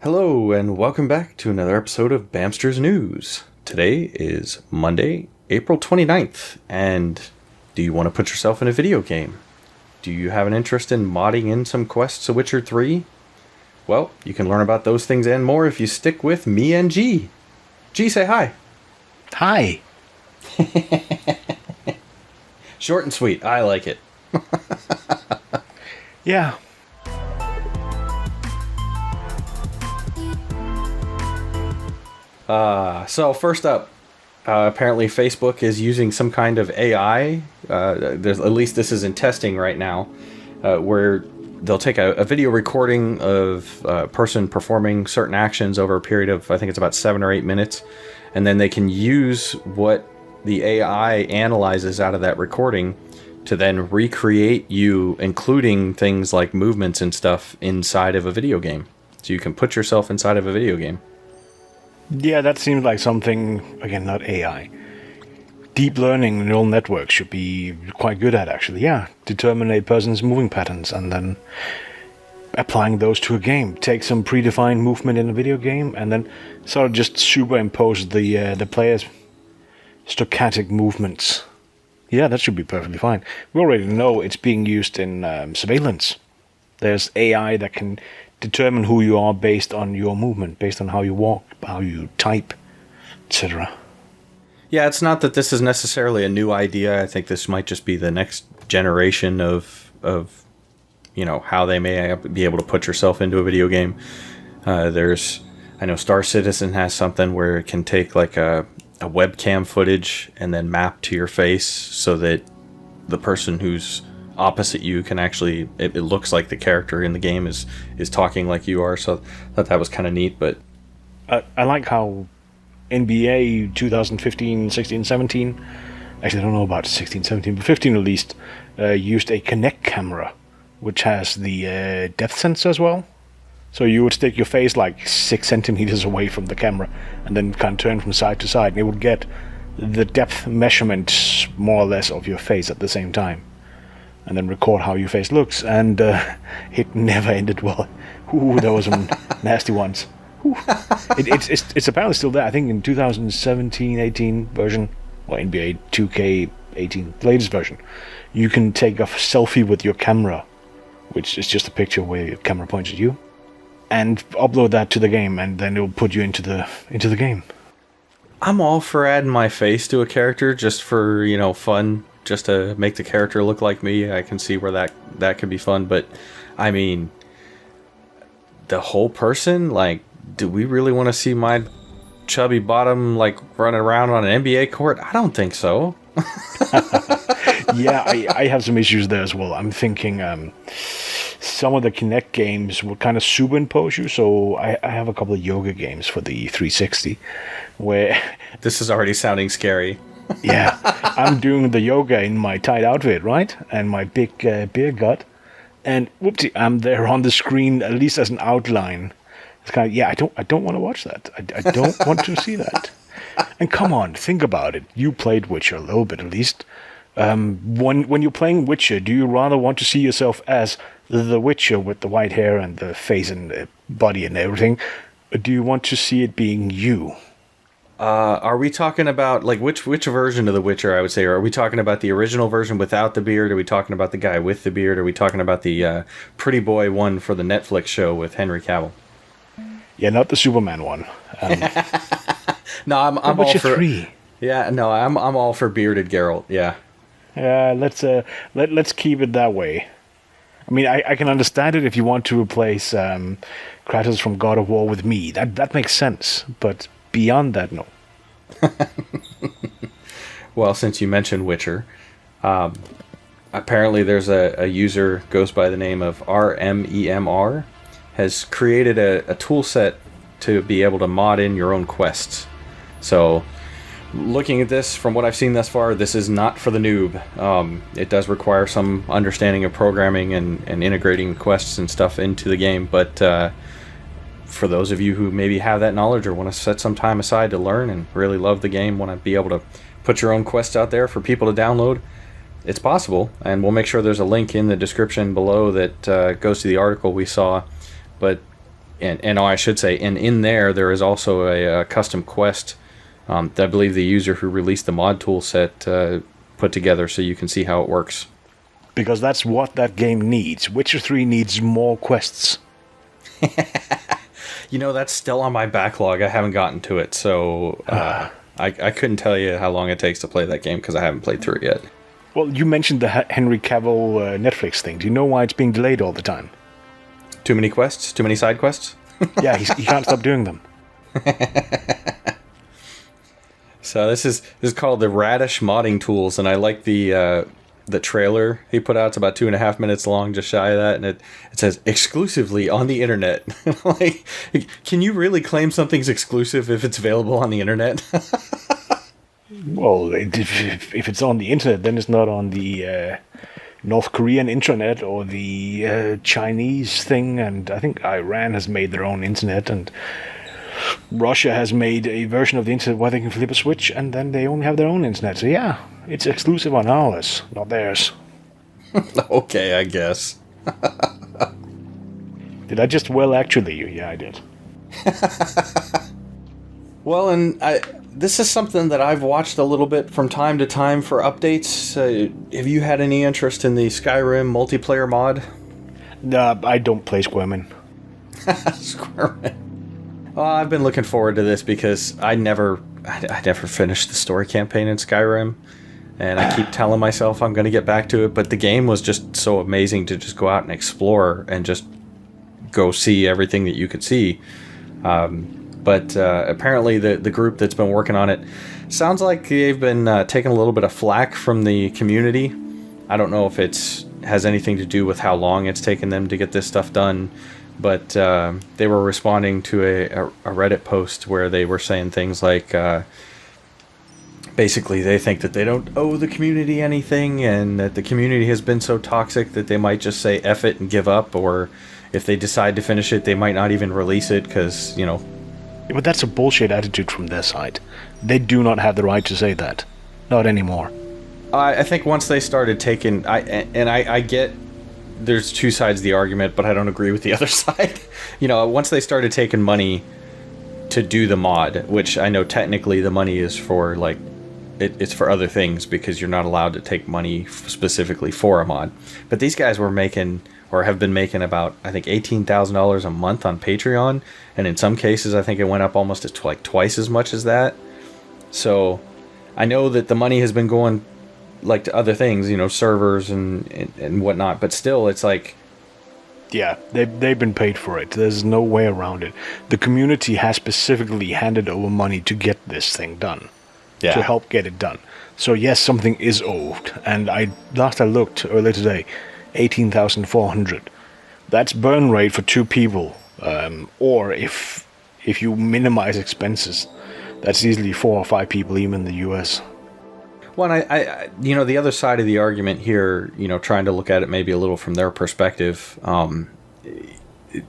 Hello, and welcome back to another episode of Bamster's News. Today is Monday, April 29th, and do you want to put yourself in a video game? Do you have an interest in modding in some quests of Witcher 3? Well, you can learn about those things and more if you stick with me and G. G, say hi. Hi. Short and sweet, I like it. Yeah. So first up, apparently Facebook is using some kind of AI. There's at least this is in testing right now, where they'll take a video recording of a person performing certain actions over a period of, I think it's about 7 or 8 minutes, and then they can use what the AI analyzes out of that recording to then recreate you, including things like movements and stuff inside of a video game. So you can put yourself inside of a video game. Yeah, that seems like something, again, not AI. Deep learning neural networks should be quite good at, actually. Yeah, determine a person's moving patterns and then applying those to a game. Take some predefined movement in a video game and then sort of just superimpose the player's stochastic movements. Yeah, that should be perfectly fine. We already know it's being used in surveillance. There's AI that can determine who you are based on your movement, based on how you walk, how you type, etc. Yeah, it's not that this is necessarily a new idea. I think this might just be the next generation of how they may be able to put yourself into a video game. I know Star Citizen has something where it can take like a webcam footage and then map to your face so that the person who's opposite you can actually, it looks like the character in the game is talking like you are. So I thought that was kind of neat. But I like how NBA 2015, 16, 17, actually I don't know about 16, 17, but 15 at least, used a Kinect camera, which has the depth sensor as well. So you would stick your face like 6 centimeters away from the camera and then kind of turn from side to side, and it would get the depth measurement more or less of your face at the same time. And then record how your face looks, and it never ended well. Ooh, there was some nasty ones. It's apparently still there. I think in 2017, 18 version, or NBA 2K18, latest version, you can take a selfie with your camera, which is just a picture where your camera points at you, and upload that to the game, and then it'll put you into the game. I'm all for adding my face to a character just for, fun. Just to make the character look like me. I can see where that could be fun, but I mean, the whole person, like, do we really want to see my chubby bottom like running around on an NBA court? I don't think so. Yeah, I have some issues there as well. I'm thinking some of the Kinect games will kind of superimpose you, so I have a couple of yoga games for the 360 where... This is already sounding scary. Yeah, I'm doing the yoga in my tight outfit, right? And my big beer gut. And whoopsie, I'm there on the screen, at least as an outline. It's kind of, yeah, I don't want to watch that. I don't want to see that. And come on, think about it. You played Witcher a little bit, at least. When you're playing Witcher, do you rather want to see yourself as the Witcher with the white hair and the face and the body and everything? Or do you want to see it being you? Are we talking about, like, which version of The Witcher, I would say? Or are we talking about the original version without the beard? Are we talking about the guy with the beard? Are we talking about the pretty boy one for the Netflix show with Henry Cavill? Yeah, not the Superman one. No, I'm all for... 3. Yeah, no, I'm all for bearded Geralt, yeah. Let's keep it that way. I mean, I can understand it if you want to replace Kratos from God of War with me. That makes sense, but beyond that, no. Well, since you mentioned Witcher, apparently there's a user goes by the name of RMEMR, has created a tool set to be able to mod in your own quests. So, looking at this, from what I've seen thus far, this is not for the noob. It does require some understanding of programming and integrating quests and stuff into the game, but for those of you who maybe have that knowledge or want to set some time aside to learn and really love the game, want to be able to put your own quests out there for people to download, it's possible, and we'll make sure there's a link in the description below that goes to the article we saw. But and I should say, and in there is also a custom quest that I believe the user who released the mod tool set put together, so you can see how it works. Because that's what that game needs. Witcher 3 needs more quests. That's still on my backlog. I haven't gotten to it, so I couldn't tell you how long it takes to play that game because I haven't played through it yet. Well, you mentioned the Henry Cavill Netflix thing. Do you know why it's being delayed all the time? Too many quests? Too many side quests? Yeah, he can't stop doing them. So this is called the Radish Modding Tools, and I like the trailer he put out. It's about 2.5 minutes long, just shy of that, and it says exclusively on the internet. Like, can you really claim something's exclusive if it's available on the internet? Well, if it's on the internet, then it's not on the North Korean intranet or the Chinese thing, and I think Iran has made their own internet, and Russia has made a version of the internet where they can flip a switch and then they only have their own internet. So yeah, it's exclusive on ours, not theirs. Okay, I guess. Did I just actually you? Yeah, I did. Well, and this is something that I've watched a little bit from time to time for updates. Have you had any interest in the Skyrim Multiplayer mod? I don't play Squirmin. Squirmin. Well, I've been looking forward to this because I never finished the story campaign in Skyrim, and I keep telling myself I'm going to get back to it, but the game was just so amazing to just go out and explore and just go see everything that you could see. But apparently the group that's been working on it sounds like they've been taking a little bit of flack from the community. I don't know if it has anything to do with how long it's taken them to get this stuff done, but they were responding to a Reddit post where they were saying things like, basically they think that they don't owe the community anything, and that the community has been so toxic that they might just say F it and give up, or if they decide to finish it, they might not even release it because, But that's a bullshit attitude from their side. They do not have the right to say that. Not anymore. I think once they started taking... I get there's two sides of the argument, but I don't agree with the other side. Once they started taking money to do the mod, which I know technically the money is for, it's for other things because you're not allowed to take money specifically for a mod. But these guys were making, or have been making, about, I think, $18,000 a month on Patreon. And in some cases, I think it went up almost twice as much as that. So I know that the money has been going to other things, servers and whatnot. But still, it's like... Yeah, they've been paid for it. There's no way around it. The community has specifically handed over money to get this thing done. Yeah. To help get it done. So yes, something is owed. And last I looked earlier today, 18,400. That's burn rate for 2 people. Or if you minimize expenses, that's easily 4 or 5 people, even in the US. Well, I the other side of the argument here, trying to look at it maybe a little from their perspective,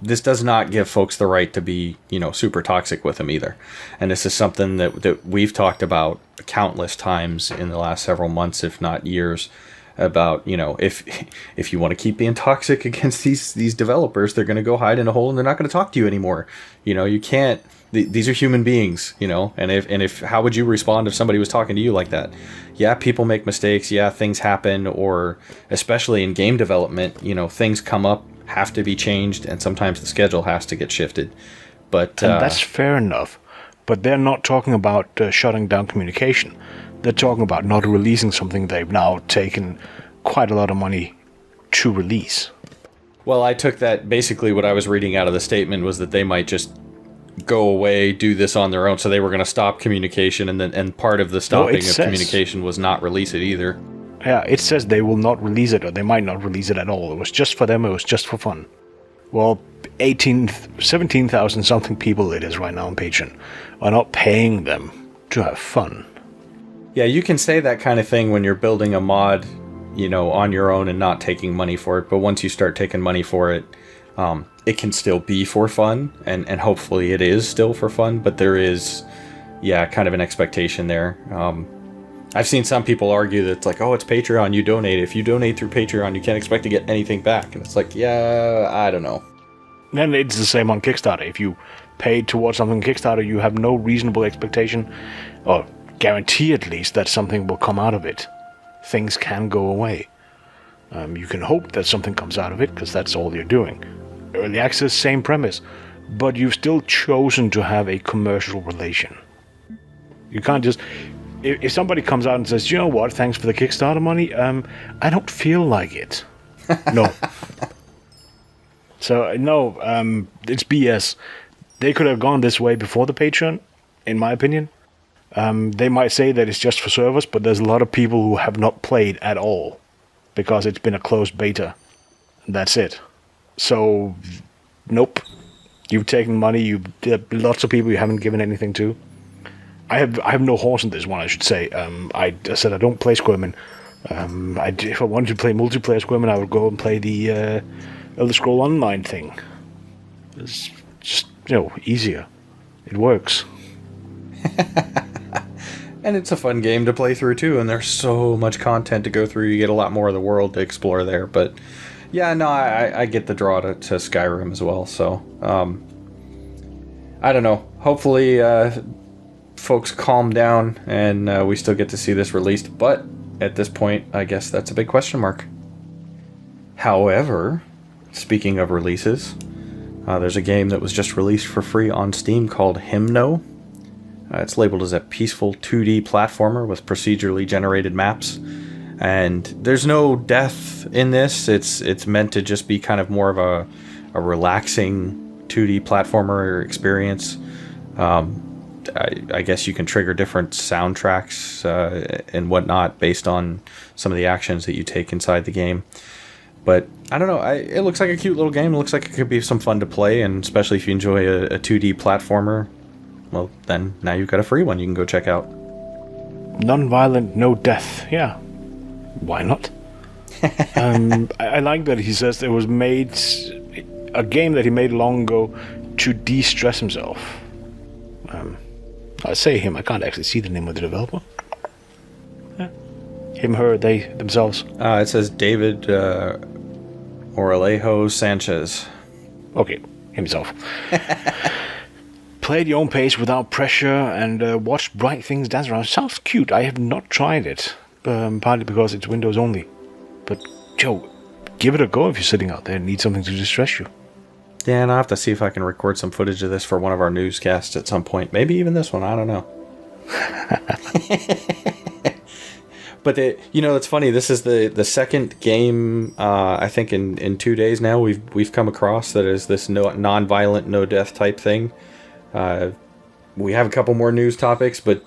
this does not give folks the right to be, super toxic with them either. And this is something that we've talked about countless times in the last several months, if not years, about, if you want to keep being toxic against these developers, they're going to go hide in a hole and they're not going to talk to you anymore. You can't. These are human beings, and if how would you respond if somebody was talking to you like that? Yeah, people make mistakes. Yeah, things happen, or especially in game development, things come up, have to be changed, and sometimes the schedule has to get shifted. But and that's fair enough. But they're not talking about shutting down communication. They're talking about not releasing something they've now taken quite a lot of money to release. Well, I took that basically what I was reading out of the statement was that they might just go away, do this on their own. So they were going to stop communication, and part of the stopping of communication was not release it either. Yeah, it says they will not release it, or they might not release it at all. It was just for them, it was just for fun. Well, 17,000 something people it is right now on Patreon are not paying them to have fun. Yeah, you can say that kind of thing when you're building a mod, on your own and not taking money for it. But once you start taking money for it, it can still be for fun, and hopefully it is still for fun, but there is, kind of an expectation there. I've seen some people argue that it's like, oh, it's Patreon, you donate. If you donate through Patreon, you can't expect to get anything back. And it's like, yeah, I don't know. then it's the same on Kickstarter. If you pay towards something on Kickstarter, you have no reasonable expectation, or guarantee at least, that something will come out of it. Things can go away. You can hope that something comes out of it, because that's all you're doing. Early access, same premise. But you've still chosen to have a commercial relation. You can't just... If somebody comes out and says, you know what, thanks for the Kickstarter money, I don't feel like it. No. So, no, it's BS. They could have gone this way before the Patreon, in my opinion. They might say that it's just for servers, but there's a lot of people who have not played at all because it's been a closed beta. That's it. So, nope. You've taken money. Lots of people you haven't given anything to. I have no horse in this one, I should say. I said I don't play Squirmin'. If I wanted to play multiplayer Squirmin', I would go and play the Elder Scroll Online thing. It's just, easier. It works. And it's a fun game to play through too, and there's so much content to go through. You get a lot more of the world to explore there. But yeah, no, I get the draw to Skyrim as well. So I don't know. Hopefully folks calm down and we still get to see this released. But at this point, I guess that's a big question mark. However, speaking of releases, there's a game that was just released for free on Steam called Himno. It's labeled as a peaceful 2D platformer with procedurally generated maps. And there's no death in this. It's meant to just be kind of more of a relaxing 2D platformer experience. I guess you can trigger different soundtracks and whatnot based on some of the actions that you take inside the game. But I don't know. It looks like a cute little game. It looks like it could be some fun to play, and especially if you enjoy a 2D platformer, well, then now you've got a free one you can go check out. Non-violent, no death. Yeah. Why not? I like that he says it was made... a game that he made long ago to de-stress himself. I say him. I can't actually see the name of the developer. Yeah. Him, her, they, themselves. It says David Oralejo Sanchez. Okay, himself. Play at your own pace without pressure and watch bright things dance around. Sounds cute. I have not tried it, partly because it's Windows only. But, Joe, give it a go if you're sitting out there and need something to distress you. Yeah, and I'll have to see if I can record some footage of this for one of our newscasts at some point. Maybe even this one. I don't know. But it's funny. This is the second game I think in 2 days now we've come across that is this non-violent, no death type thing. We have a couple more news topics, but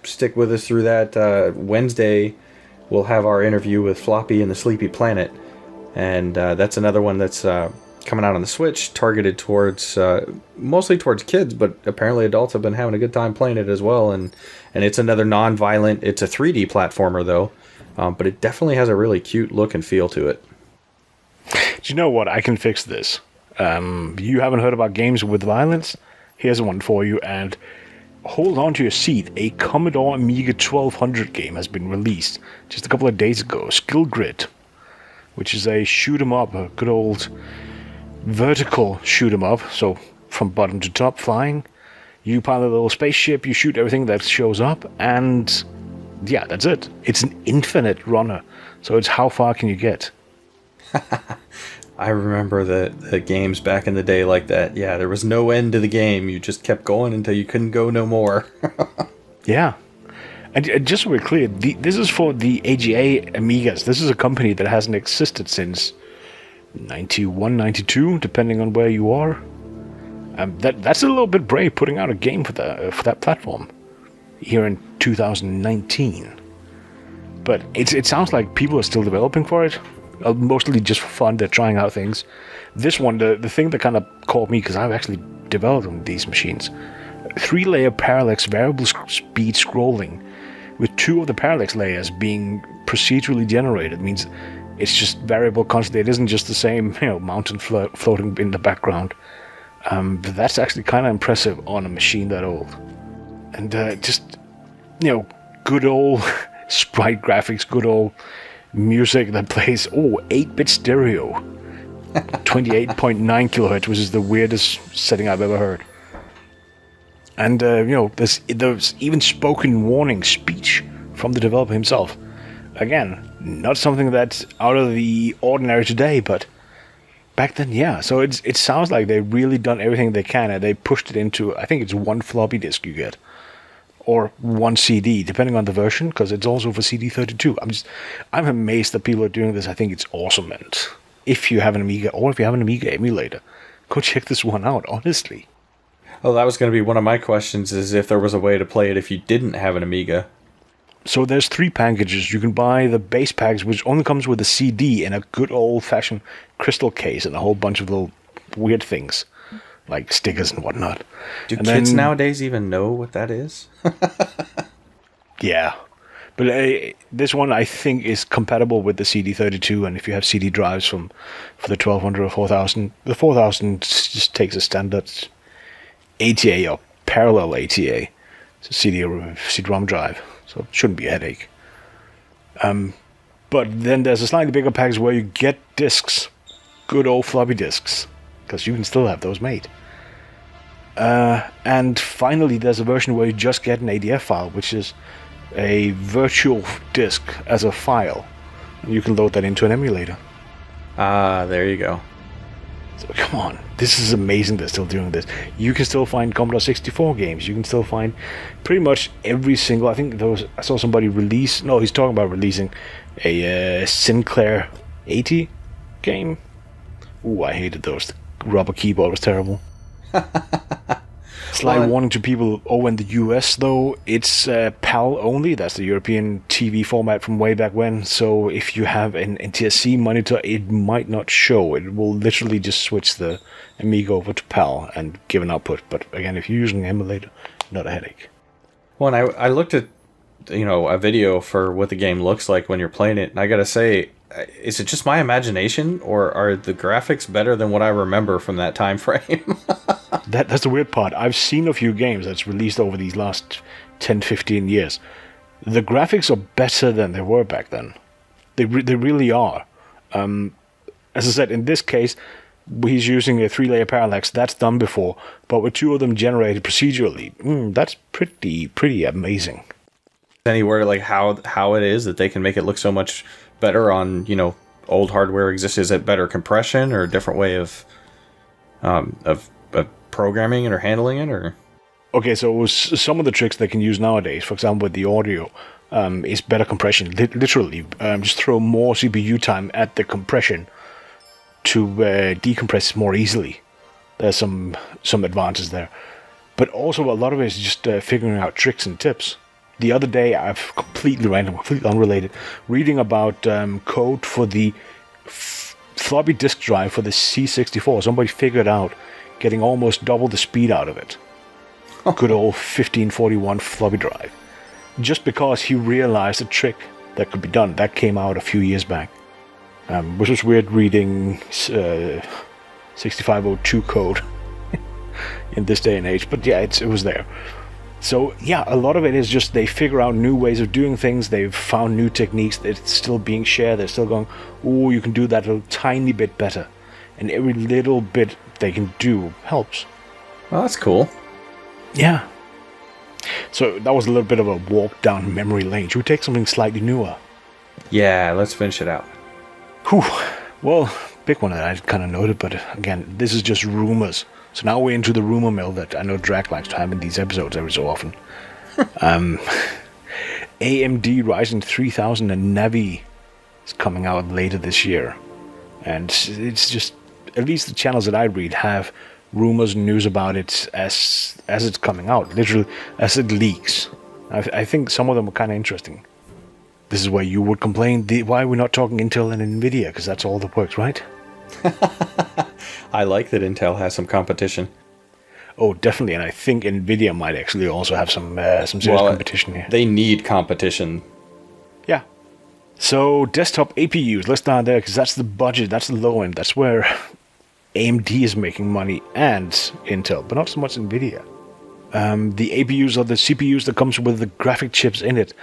stick with us through that. Wednesday we'll have our interview with Floppy and the Sleepy Planet, and that's another one that's coming out on the Switch, targeted towards mostly towards kids, but apparently adults have been having a good time playing it as well. And it's another non-violent. It's a 3D platformer though, but it definitely has a really cute look and feel to it. Do you know what? I can fix this. You haven't heard about games with violence? Here's one for you, and hold on to your seat. A Commodore Amiga 1200 game has been released just a couple of days ago. SkillGrid, which is a shoot 'em up, a good old vertical shoot 'em up, so from bottom to top flying. You pilot a little spaceship, you shoot everything that shows up, and yeah, that's it. It's an infinite runner, so it's how far can you get. I remember the games back in the day like that. Yeah, there was no end to the game. You just kept going until you couldn't go no more. Yeah. And just so we're clear, this is for the AGA Amigas. This is a company that hasn't existed since 91, 92, depending on where you are. That's a little bit brave, putting out a game for that platform here in 2019. But it sounds like people are still developing for it, mostly just for fun. They're trying out things. This one, the thing that kind of caught me, because I've actually developed on these machines, 3-layer parallax variable speed scrolling, with 2 of the parallax layers being procedurally generated. Means it's just variable constantly. It isn't just the same, mountain floating in the background. But that's actually kind of impressive on a machine that old. And just, good old sprite graphics, good old music that plays, 8-bit stereo. 28.9 kilohertz, which is the weirdest setting I've ever heard. And, there's even spoken warning speech from the developer himself. Again, not something that's out of the ordinary today, but back then, yeah. So it sounds like they've really done everything they can, and they pushed it into, I think it's one floppy disk you get. Or one CD, depending on the version, because it's also for CD32. I'm amazed that people are doing this. I think it's awesome. And if you have an Amiga, or if you have an Amiga emulator, go check this one out, honestly. Oh, that was going to be one of my questions, is if there was a way to play it if you didn't have an Amiga. So there's 3 packages. You can buy the base package, which only comes with a CD and a good old-fashioned crystal case and a whole bunch of little weird things, like stickers and whatnot. Do kids nowadays even know what that is? Yeah. But this one, I think, is compatible with the CD32, and if you have CD drives for the 1200 or 4000, the 4000 just takes a standard ATA or parallel ATA. It's a CD-ROM drive, so it shouldn't be a headache. But then there's a slightly bigger package where you get discs, good old floppy disks, because you can still have those made. And finally, there's a version where you just get an ADF file, which is a virtual disk as a file. You can load that into an emulator. Ah, there you go. So come on, this is amazing they're still doing this. You can still find Commodore 64 games. You can still find pretty much every single... I think I saw somebody release... No, he's talking about releasing a Sinclair 80 game. Ooh, I hated those. The rubber keyboard was terrible. Slight warning to people over in the US, though, it's PAL only. That's the European TV format from way back when. So if you have an NTSC monitor, it might not show. It will literally just switch the Amiga over to PAL and give an output. But again, if you're using an emulator, not a headache. Well, and I looked at a video for what the game looks like when you're playing it, and I gotta say, is it just my imagination, or are the graphics better than what I remember from that time frame? That's the weird part. I've seen a few games that's released over these last 10, 15 years. The graphics are better than they were back then. They really are. As I said, in this case, he's using a 3-layer parallax. That's done before, but with 2 of them generated procedurally, that's pretty amazing. Anywhere like how it is that they can make it look so much better on old hardware exists? Is it better compression or a different way of programming it or handling it? Or okay, so some of the tricks they can use nowadays, for example with the audio, is better compression. Literally, just throw more CPU time at the compression to decompress more easily. There's some advances there, but also a lot of it is just figuring out tricks and tips. The other day, I've completely random, completely unrelated, reading about code for the floppy disk drive for the C64. Somebody figured out getting almost double the speed out of it. Good old 1541 floppy drive. Just because he realized a trick that could be done. That came out a few years back. Which was weird reading 6502 code in this day and age. But yeah, it was there. So yeah, a lot of it is just they figure out new ways of doing things. They've found new techniques. It's still being shared. They're still going, oh, you can do that a tiny bit better. And every little bit they can do helps. Well, that's cool. Yeah. So that was a little bit of a walk down memory lane. Should we take something slightly newer? Yeah, let's finish it out. Whew. Well, big one that I kind of noted, but again, this is just rumors. So now we're into the rumor mill that I know Drac likes to have in these episodes every so often. AMD Ryzen 3000 and Navi is coming out later this year. And it's just, at least the channels that I read have rumors and news about it as it's coming out, literally as it leaks. I think some of them are kind of interesting. This is where you would complain, why we're not talking Intel and Nvidia, because that's all that works, right? I like that Intel has some competition. Oh, definitely, and I think Nvidia might actually also have some serious competition here. They need competition. Yeah. So, desktop APUs, let's start there, because that's the budget, that's the low end, that's where AMD is making money, and Intel, but not so much Nvidia. The APUs are the CPUs that comes with the graphic chips in it,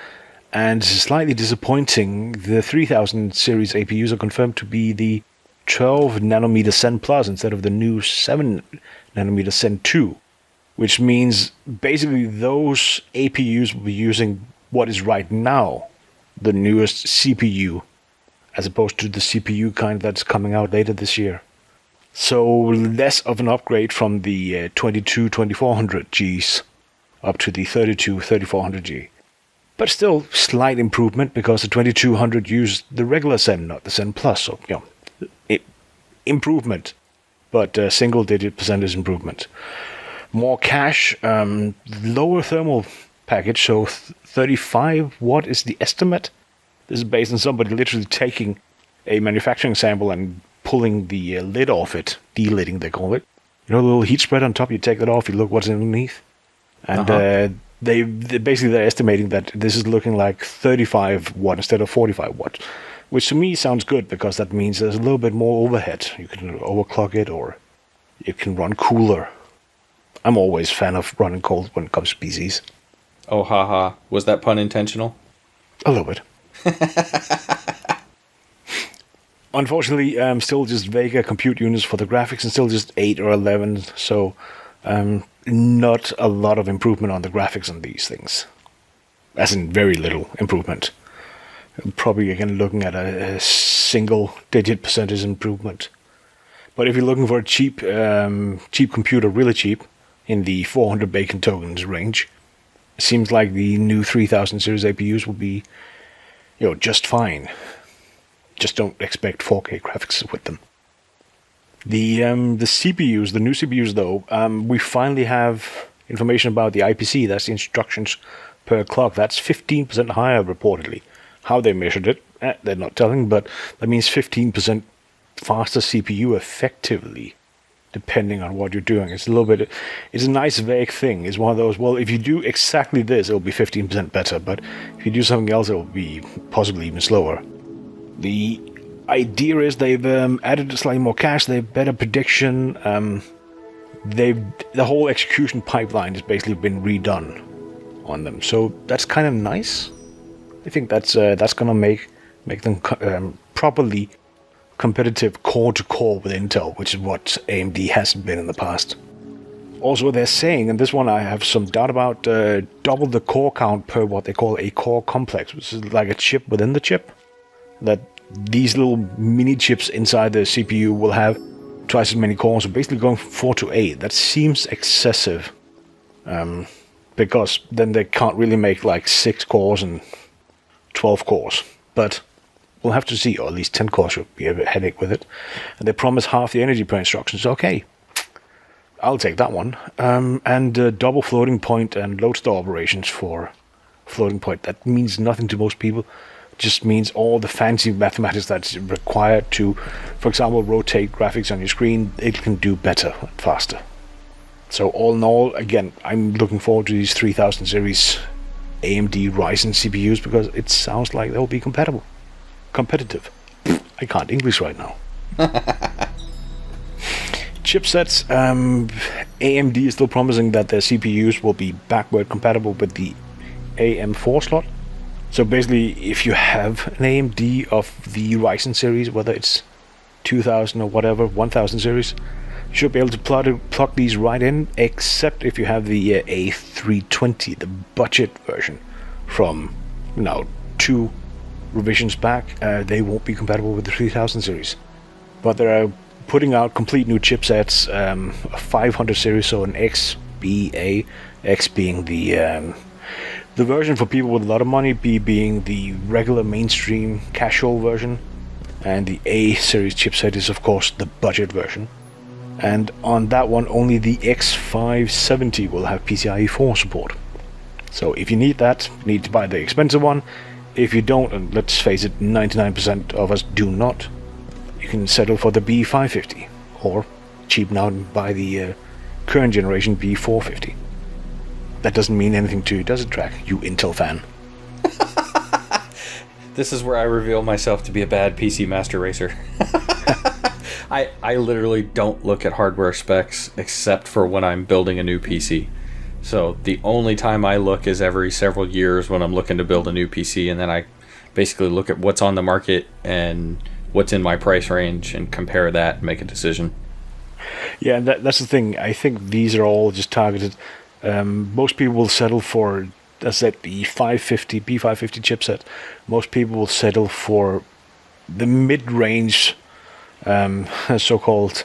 and slightly disappointing, the 3000 series APUs are confirmed to be the 12 nanometer Zen Plus instead of the new 7 nanometer Zen 2, which means basically those APUs will be using what is right now the newest CPU, as opposed to the CPU kind that's coming out later this year. So less of an upgrade from the 22-2400Gs up to the 32-3400G. But still slight improvement because the 2200 used the regular Zen, not the Zen Plus. So, improvement, but single-digit percentage improvement. More cache, lower thermal package, so 35 watt is the estimate. This is based on somebody literally taking a manufacturing sample and pulling the lid off it, delidding they call it. You know the little heat spread on top, you take that off, you look what's underneath. And they're estimating that this is looking like 35 watt instead of 45 watt, which to me sounds good because that means there's a little bit more overhead. You can overclock it or it can run cooler. I'm always a fan of running cold when it comes to PCs. Oh, haha. Was that pun intentional? A little bit. Unfortunately, still just Vega compute units for the graphics and still just 8 or 11, so not a lot of improvement on the graphics on these things. As in very little improvement. Probably again looking at a single-digit percentage improvement. But if you're looking for a cheap computer, really cheap, in the 400 bacon tokens range, it seems like the new 3000 series APUs will be, just fine. Just don't expect 4K graphics with them. The CPUs, the new CPUs though, we finally have information about the IPC, that's the instructions per clock. That's 15% higher reportedly. How they measured it, they're not telling, but that means 15% faster CPU effectively, depending on what you're doing. It's a nice vague thing. It's one of those, well, if you do exactly this, it'll be 15% better, but if you do something else, it'll be possibly even slower. The idea is they've added slightly more cache, they have better prediction, the whole execution pipeline has basically been redone on them, so that's kind of nice. I think that's gonna make them properly competitive core to core with Intel, which is what AMD hasn't been in the past. Also, they're saying, and this one I have some doubt about, double the core count per what they call a core complex, which is like a chip within the chip. That these little mini chips inside the CPU will have twice as many cores, so basically going from 4 to 8. That seems excessive, because then they can't really make like 6 cores and 12 cores. But we'll have to see, or at least 10 cores should be a headache with it. And they promise half the energy per instructions. Okay, I'll take that one. And double floating point and load store operations for floating point. That means nothing to most people. Just means all the fancy mathematics that's required to, for example, rotate graphics on your screen, it can do better and faster. So all in all, again, I'm looking forward to these 3000 series AMD Ryzen CPUs because it sounds like they'll be competitive. I can't English right now. Chipsets, AMD is still promising that their CPUs will be backward compatible with the AM4 slot. So basically, if you have an AMD of the Ryzen series, whether it's 2000 or whatever, 1000 series, you should be able to plug these right in, except if you have the A320, the budget version from 2 revisions back. They won't be compatible with the 3000 series. But they're putting out complete new chipsets, a 500 series, so an X, B, A, X being the version for people with a lot of money, B being the regular mainstream casual version, and the A series chipset is of course the budget version. And on that one, only the X570 will have PCIe 4 support. So if you need that, you need to buy the expensive one. If you don't, and let's face it, 99% of us do not, you can settle for the B550, or cheap now and buy the current generation B450. That doesn't mean anything to you, does it, Track, you Intel fan? This is where I reveal myself to be a bad PC master racer. I literally don't look at hardware specs except for when I'm building a new PC. So the only time I look is every several years when I'm looking to build a new PC, and then I basically look at what's on the market and what's in my price range and compare that and make a decision. Yeah, that's the thing. I think these are all just targeted. Most people will settle for, as I said, the B550 chipset. Most people will settle for the mid-range, so-called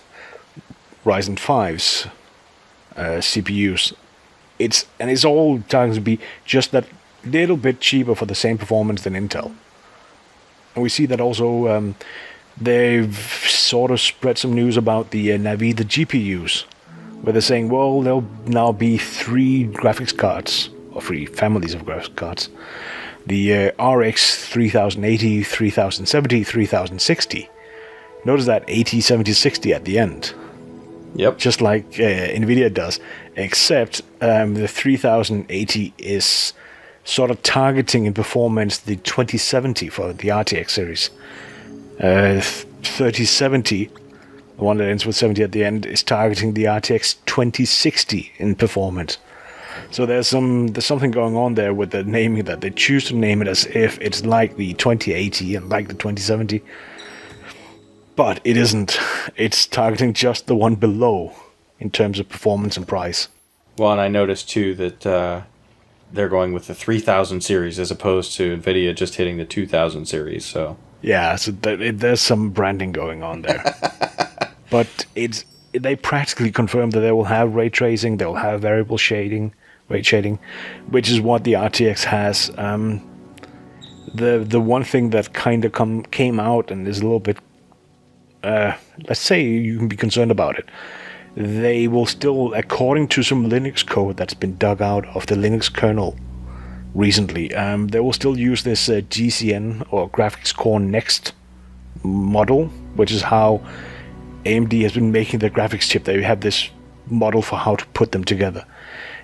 Ryzen 5s CPUs. It's all targeted to be just that little bit cheaper for the same performance than Intel. And we see that also. They've sort of spread some news about the Navi, the GPUs, where they're saying, well, there'll now be 3 graphics cards, or 3 families of graphics cards. The RX 3080, 3070, 3060. Notice that 80, 70, 60 at the end. Yep. Just like NVIDIA does, except the 3080 is sort of targeting in performance the 2070 for the RTX series. 3070, the one that ends with 70 at the end, is targeting the RTX 2060 in performance. So there's something going on there with the naming, that they choose to name it as if it's like the 2080 and like the 2070. But it isn't. It's targeting just the one below in terms of performance and price. Well, and I noticed too that they're going with the 3000 series as opposed to NVIDIA just hitting the 2000 series, so... Yeah, so there's some branding going on there. But they practically confirmed that they will have ray tracing, they'll have variable rate shading, which is what the RTX has. The one thing that kind of came out and is a little bit, let's say you can be concerned about it, they will still, according to some Linux code that's been dug out of the Linux kernel recently, they will still use this GCN or Graphics Core Next model, which is how AMD has been making their graphics chip. They have this model for how to put them together.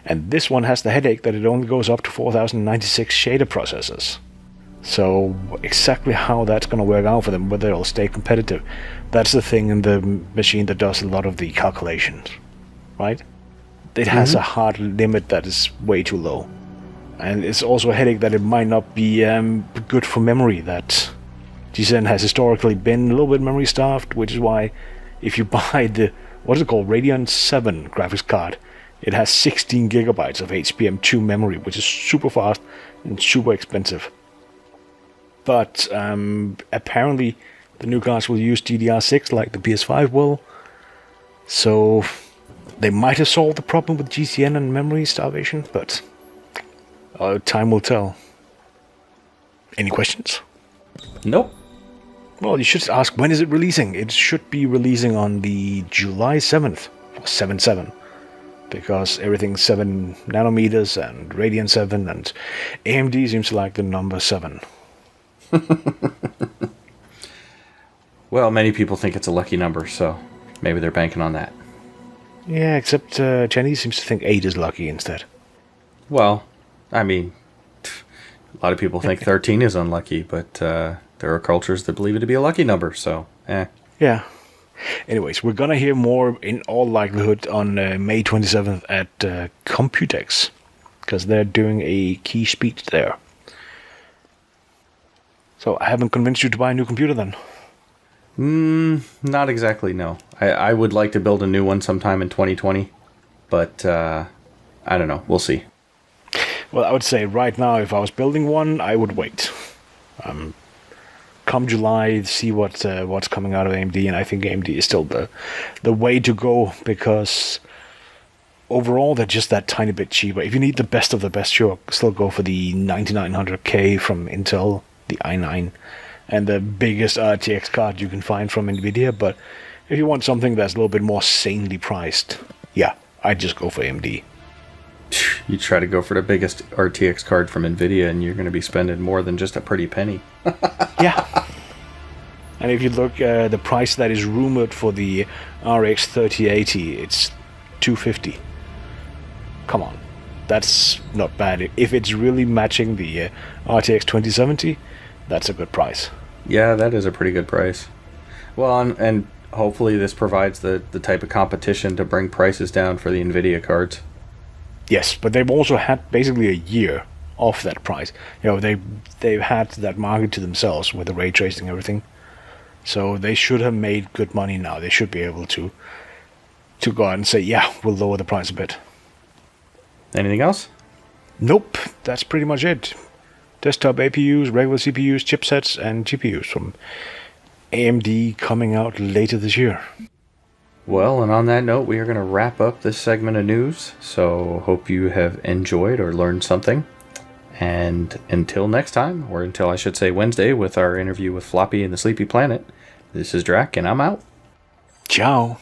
And this one has the headache that it only goes up to 4096 shader processors. So exactly how that's going to work out for them, whether it'll stay competitive, that's the thing in the machine that does a lot of the calculations, right? It has a hard limit that is way too low. And it's also a headache that it might not be good for memory, that GCN has historically been a little bit memory starved, which is why if you buy the, what is it called, Radeon 7 graphics card, it has 16 gigabytes of HBM2 memory, which is super fast and super expensive. But apparently the new cards will use DDR6 like the PS5 will, so they might have solved the problem with GCN and memory starvation, but... time will tell. Any questions? Nope. Well, you should ask, when is it releasing? It should be releasing on the July 7th, or 7/7, because everything's 7 nanometers and Radeon 7, and AMD seems to like the number 7. Well, many people think it's a lucky number, so maybe they're banking on that. Yeah, except Chinese seems to think 8 is lucky instead. Well, I mean, a lot of people think 13 is unlucky, but there are cultures that believe it to be a lucky number, so, Yeah. Anyways, we're gonna hear more, in all likelihood, on May 27th at Computex, because they're doing a key speech there. So, I haven't convinced you to buy a new computer, then? Not exactly, no. I would like to build a new one sometime in 2020, but I don't know. We'll see. Well, I would say right now, if I was building one, I would wait. Come July, see what's coming out of AMD, and I think AMD is still the way to go, because overall they're just that tiny bit cheaper. If you need the best of the best, sure, still go for the 9900K from Intel, the i9, and the biggest RTX card you can find from NVIDIA. But if you want something that's a little bit more sanely priced, yeah, I'd just go for AMD. You try to go for the biggest RTX card from NVIDIA, and you're going to be spending more than just a pretty penny. Yeah. And if you look the price that is rumored for the RX 3080, it's $250. Come on. That's not bad. If it's really matching the RTX 2070, that's a good price. Yeah, that is a pretty good price. Well, and hopefully this provides the type of competition to bring prices down for the NVIDIA cards. Yes, but they've also had basically a year off that price. You know, they've had that market to themselves with the ray tracing and everything. So they should have made good money now. They should be able to go out and say, yeah, we'll lower the price a bit. Anything else? Nope, that's pretty much it. Desktop APUs, regular CPUs, chipsets, and GPUs from AMD coming out later this year. Well, and on that note, we are going to wrap up this segment of news. So hope you have enjoyed or learned something. And until next time, or until I should say Wednesday with our interview with Floppy and the Sleepy Planet, this is Drac, and I'm out. Ciao.